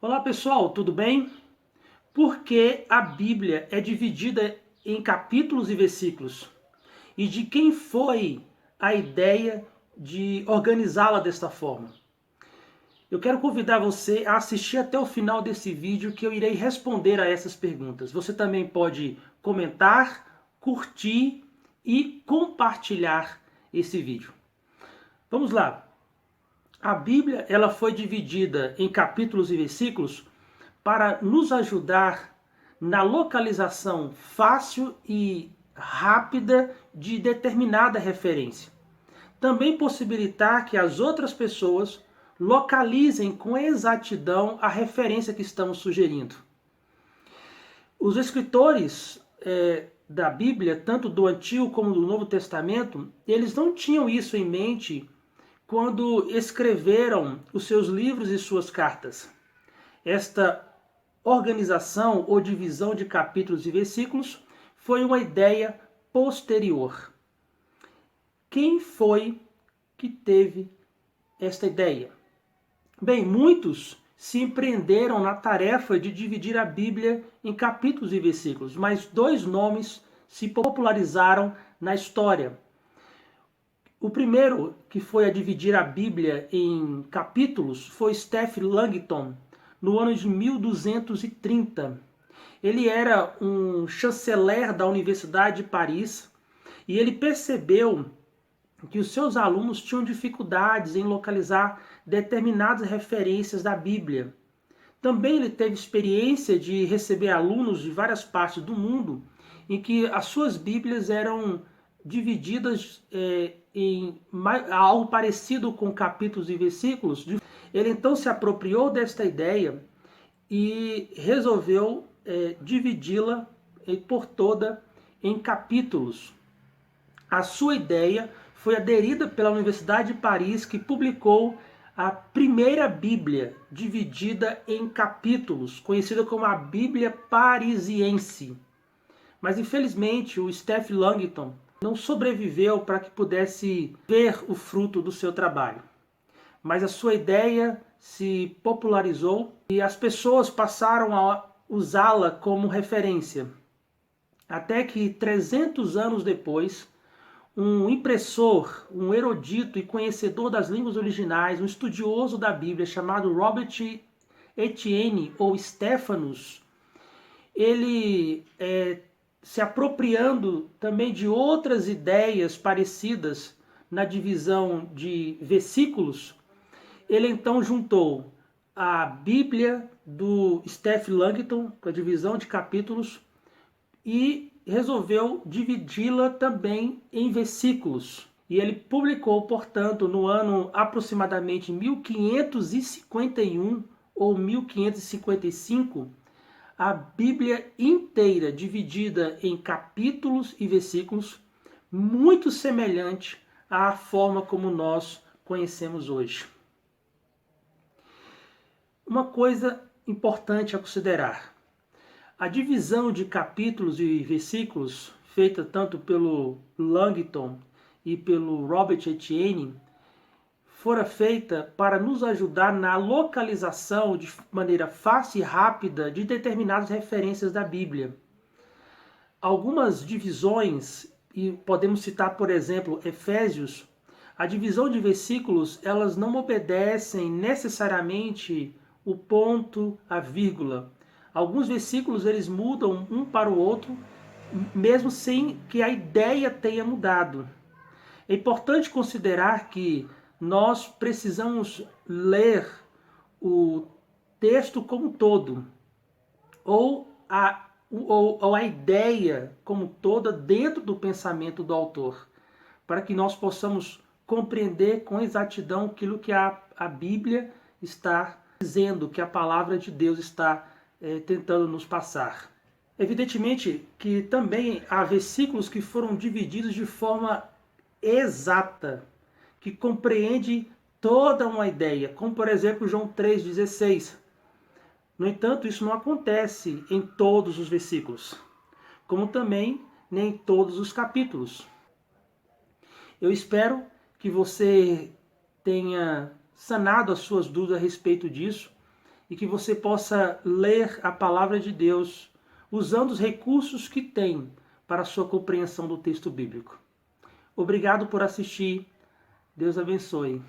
Olá pessoal, tudo bem? Por que a Bíblia é dividida em capítulos e versículos? E de quem foi a ideia de organizá-la desta forma? Eu quero convidar você a assistir até o final desse vídeo que eu irei responder a essas perguntas. Você também pode comentar, curtir e compartilhar esse vídeo. Vamos lá. A Bíblia ela foi dividida em capítulos e versículos para nos ajudar na localização fácil e rápida de determinada referência. Também possibilitar que as outras pessoas localizem com exatidão a referência que estamos sugerindo. Os escritores da Bíblia, tanto do Antigo como do Novo Testamento, eles não tinham isso em mente quando escreveram os seus livros e suas cartas. Esta organização ou divisão de capítulos e versículos foi uma ideia posterior. Quem foi que teve esta ideia? Bem, muitos se empreenderam na tarefa de dividir a Bíblia em capítulos e versículos, mas dois nomes se popularizaram na história. O primeiro que foi a dividir a Bíblia em capítulos foi Stephen Langton, no ano de 1230. Ele era um chanceler da Universidade de Paris e ele percebeu que os seus alunos tinham dificuldades em localizar determinadas referências da Bíblia. Também ele teve experiência de receber alunos de várias partes do mundo em que as suas Bíblias eram divididas em algo parecido com capítulos e versículos. Ele então se apropriou desta ideia e resolveu dividi-la por toda em capítulos. A sua ideia foi aderida pela Universidade de Paris, que publicou a primeira Bíblia dividida em capítulos, conhecida como a Bíblia Parisiense. Mas infelizmente o Stephen Langton não sobreviveu para que pudesse ver o fruto do seu trabalho. Mas a sua ideia se popularizou e as pessoas passaram a usá-la como referência. Até que 300 anos depois, um impressor, um erudito e conhecedor das línguas originais, um estudioso da Bíblia chamado Robert Etienne ou Stephanus, ele se apropriando também de outras ideias parecidas na divisão de versículos, ele então juntou a Bíblia do Stephen Langton, com a divisão de capítulos, e resolveu dividi-la também em versículos. E ele publicou, portanto, no ano aproximadamente 1551 ou 1555, a Bíblia inteira dividida em capítulos e versículos, muito semelhante à forma como nós conhecemos hoje. Uma coisa importante a considerar: a divisão de capítulos e versículos, feita tanto pelo Langton e pelo Robert Etienne, fora feita para nos ajudar na localização de maneira fácil e rápida de determinadas referências da Bíblia. Algumas divisões, e podemos citar, por exemplo, Efésios, a divisão de versículos, elas não obedecem necessariamente o ponto, a vírgula. Alguns versículos eles mudam um para o outro, mesmo sem que a ideia tenha mudado. É importante considerar que nós precisamos ler o texto como um todo, ou a ideia como toda dentro do pensamento do autor, para que nós possamos compreender com exatidão aquilo que a Bíblia está dizendo, que a palavra de Deus está tentando nos passar. Evidentemente que também há versículos que foram divididos de forma exata, que compreende toda uma ideia, como por exemplo João 3,16. No entanto, isso não acontece em todos os versículos, como também nem em todos os capítulos. Eu espero que você tenha sanado as suas dúvidas a respeito disso e que você possa ler a palavra de Deus usando os recursos que tem para a sua compreensão do texto bíblico. Obrigado por assistir. Deus abençoe.